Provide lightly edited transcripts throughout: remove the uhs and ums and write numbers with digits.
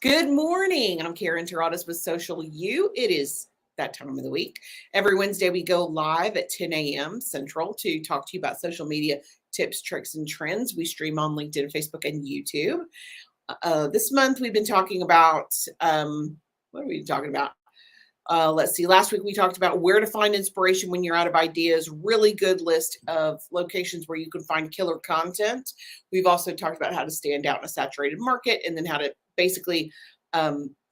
Good morning. I'm Karen Terradas with Social U. It is that time of the week. Every Wednesday, we go live at 10 a.m. Central to talk to you about social media tips, tricks, and trends. We stream on LinkedIn, Facebook, and YouTube. This month, we've been talking about what are we talking about? Let's see. Last week we talked about where to find inspiration when you're out of ideas. Really good list of locations where you can find killer content. We've also talked about how to stand out in a saturated market, and then how to basically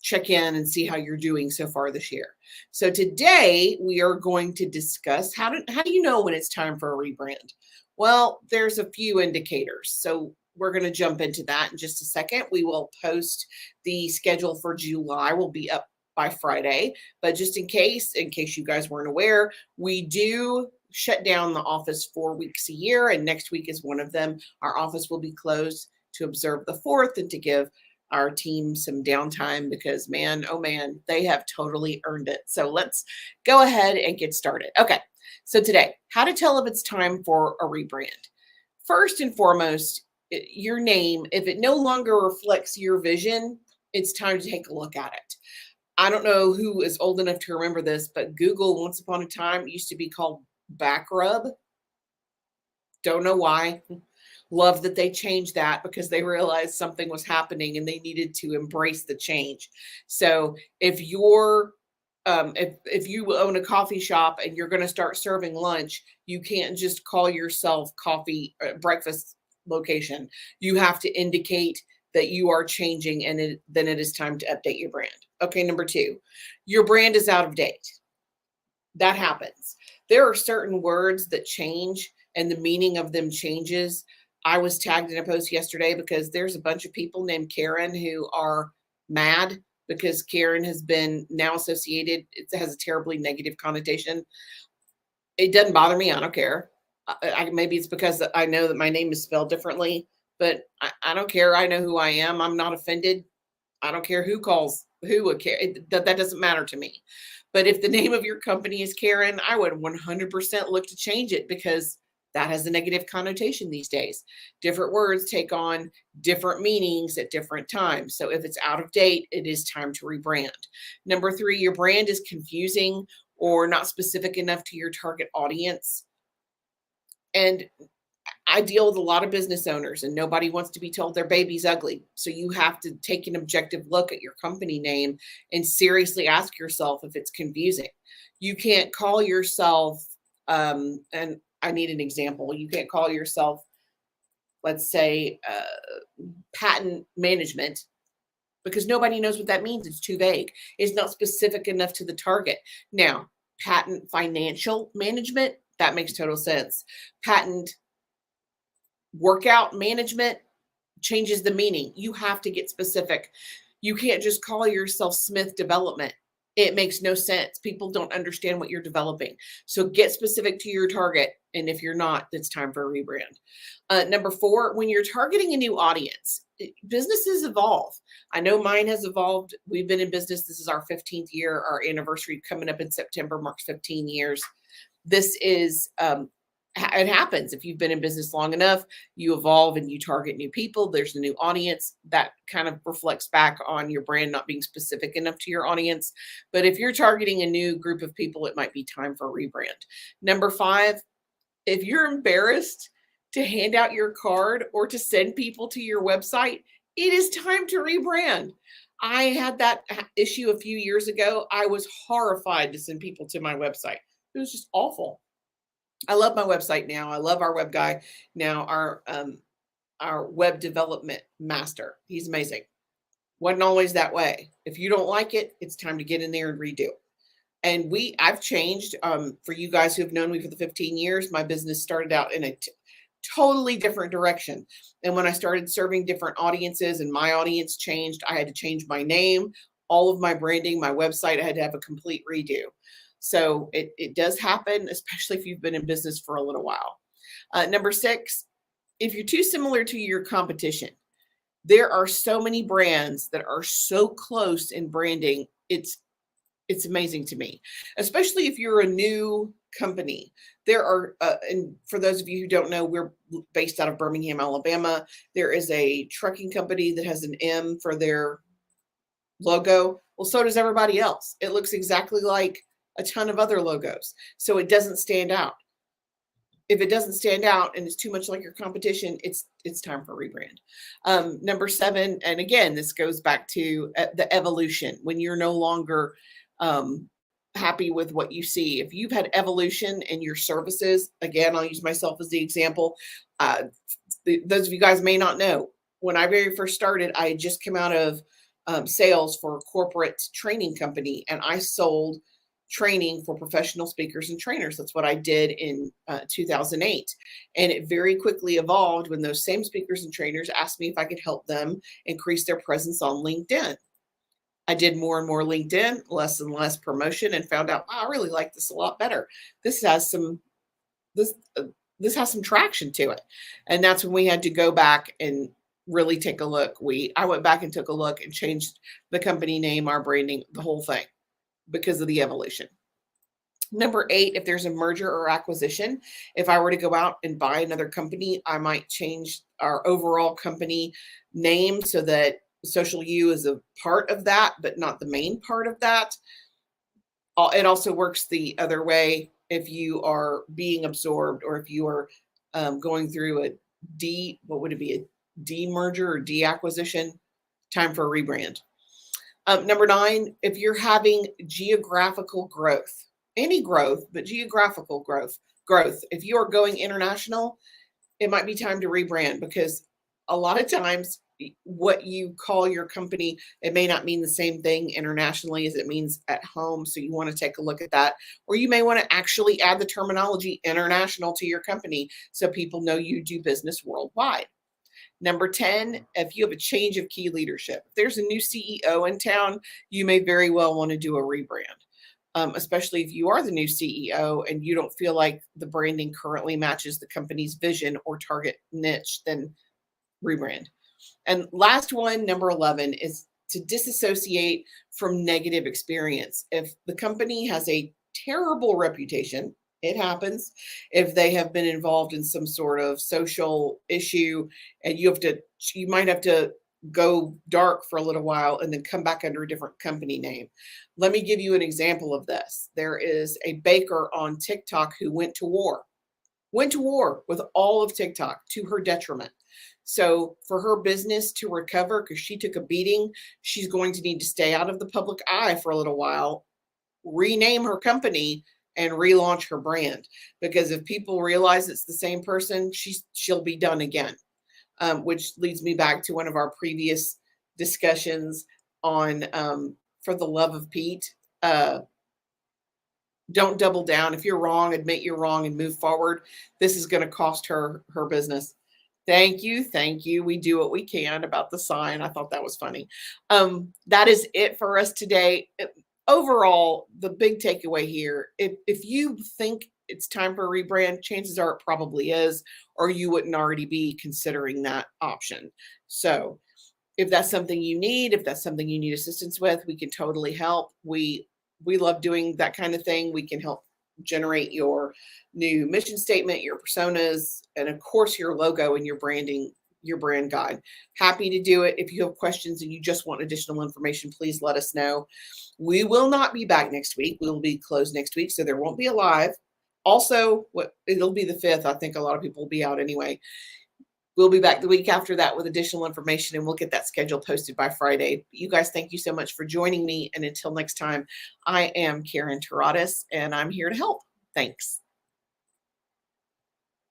check in and see how you're doing so far this year. So today we are going to discuss how do you know when it's time for a rebrand? Well, there's a few indicators. So we're going to jump into that in just a second. We will post the schedule for July. Will be up by Friday. But just in case you guys weren't aware, we do shut down the office 4 weeks a year, and next week is one of them. Our office will be closed to observe the 4th and to give our team some downtime because, man, oh man, they have totally earned it. So let's go ahead and get started. Okay, so today, how to tell if it's time for a rebrand. First and foremost, your name, if it no longer reflects your vision, it's time to take a look at it. I don't know who is old enough to remember this, but Google once upon a time used to be called Backrub. Don't know why. Love that they changed that because they realized something was happening and they needed to embrace the change. So if you own a coffee shop and you're going to start serving lunch, you can't just call yourself coffee breakfast location. You have to indicate that you are changing, and then it is time to update your brand. Okay, number 2, your brand is out of date. That happens. There are certain words that change and the meaning of them changes. I was tagged in a post yesterday because there's a bunch of people named Karen who are mad because Karen has been now associated. It has a terribly negative connotation. It doesn't bother me. I don't care. Maybe it's because I know that my name is spelled differently, but I don't care. I know who I am. I'm not offended. I don't care who calls who a Karen. That doesn't matter to me. But if the name of your company is Karen, I would 100% look to change it because that has a negative connotation these days. Different words take on different meanings at different times. So if it's out of date, it is time to rebrand. Number 3, your brand is confusing or not specific enough to your target audience. And I deal with a lot of business owners, and nobody wants to be told their baby's ugly. So you have to take an objective look at your company name and seriously ask yourself if it's confusing. You can't call yourself, and I need an example. You can't call yourself, let's say, patent management, because nobody knows what that means. It's too vague. It's not specific enough to the target. Now, patent financial management, that makes total sense. Patent workout management changes the meaning. You have to get specific. You can't just call yourself Smith Development. It makes no sense. People don't understand what you're developing. So get specific to your target. And if you're not, it's time for a rebrand. Number 4, when you're targeting a new audience, businesses evolve. I know mine has evolved. We've been in business. This is our 15th year. Our anniversary coming up in September marks 15 years. This is it happens. If you've been in business long enough, you evolve and you target new people. There's a new audience that kind of reflects back on your brand not being specific enough to your audience. But if you're targeting a new group of people, it might be time for a rebrand. Number 5, if you're embarrassed to hand out your card or to send people to your website, it is time to rebrand. I had that issue a few years ago. I was horrified to send people to my website. It was just awful. I love my website now. I love our web guy now, our web development master. He's amazing. Wasn't always that way. If you don't like it, it's time to get in there and redo. And I've changed. For you guys who have known me for the 15 years, my business started out in a totally different direction. And when I started serving different audiences and my audience changed, I had to change my name, all of my branding, my website. I had to have a complete redo. So it does happen, especially if you've been in business for a little while. Number 6, if you're too similar to your competition, there are so many brands that are so close in branding. It's amazing to me, especially if you're a new company. There are, and for those of you who don't know, we're based out of Birmingham, Alabama. There is a trucking company that has an M for their logo. Well, so does everybody else. It looks exactly like a ton of other logos. So it doesn't stand out. If it doesn't stand out and it's too much like your competition, it's time for rebrand. Number 7, and again, this goes back to the evolution. When you're no longer happy with what you see, if you've had evolution in your services, again, I'll use myself as the example. Those of you guys may not know, when I very first started, I had just come out of sales for a corporate training company, and I sold training for professional speakers and trainers. That's what I did in 2008. And it very quickly evolved when those same speakers and trainers asked me if I could help them increase their presence on LinkedIn. I did more and more LinkedIn, less and less promotion, and found out, wow, I really like this a lot better. This has some this has some traction to it. And that's when we had to go back and really take a look. I went back and took a look and changed the company name, our branding, the whole thing, because of the evolution. Number 8, if there's a merger or acquisition, if I were to go out and buy another company, I might change our overall company name so that Social U is a part of that, but not the main part of that. It also works the other way if you are being absorbed, or if you are going through a what would it be, a demerger or deacquisition, time for a rebrand. Number 9, if you're having geographical growth, any growth, but geographical growth, if you are going international, it might be time to rebrand, because a lot of times what you call your company, it may not mean the same thing internationally as it means at home. So you want to take a look at that. Or you may want to actually add the terminology international to your company so people know you do business worldwide. Number 10, if you have a change of key leadership, if there's a new CEO in town, you may very well want to do a rebrand. Especially if you are the new CEO and you don't feel like the branding currently matches the company's vision or target niche, then rebrand. And last one, number 11, is to disassociate from negative experience. If the company has a terrible reputation, it happens. If they have been involved in some sort of social issue, and you might have to go dark for a little while and then come back under a different company name. Let me give you an example of this. There is a baker on TikTok who went to war with all of TikTok to her detriment. So for her business to recover, because she took a beating, she's going to need to stay out of the public eye for a little while, rename her company, and relaunch her brand. Because if people realize it's the same person, she'll be done again. Which leads me back to one of our previous discussions on For the Love of Pete. Don't double down. If you're wrong, admit you're wrong and move forward. This is going to cost her business. Thank you. We do what we can about the sign. I thought that was funny. That is it for us today. Overall, the big takeaway here, if you think it's time for a rebrand, chances are it probably is, or you wouldn't already be considering that option. So if that's something you need, assistance with, we can totally help. We love doing that kind of thing. We can help generate your new mission statement, your personas, and of course your logo and your branding, your brand guide. Happy to do it. If you have questions and you just want additional information, please let us know. We will not be back next week. We'll be closed next week, so there won't be a live. Also, it'll be the 5th. I think a lot of people will be out anyway. We'll be back the week after that with additional information, and we'll get that schedule posted by Friday. You guys, thank you so much for joining me. And until next time, I am Karen Taradas, and I'm here to help. Thanks.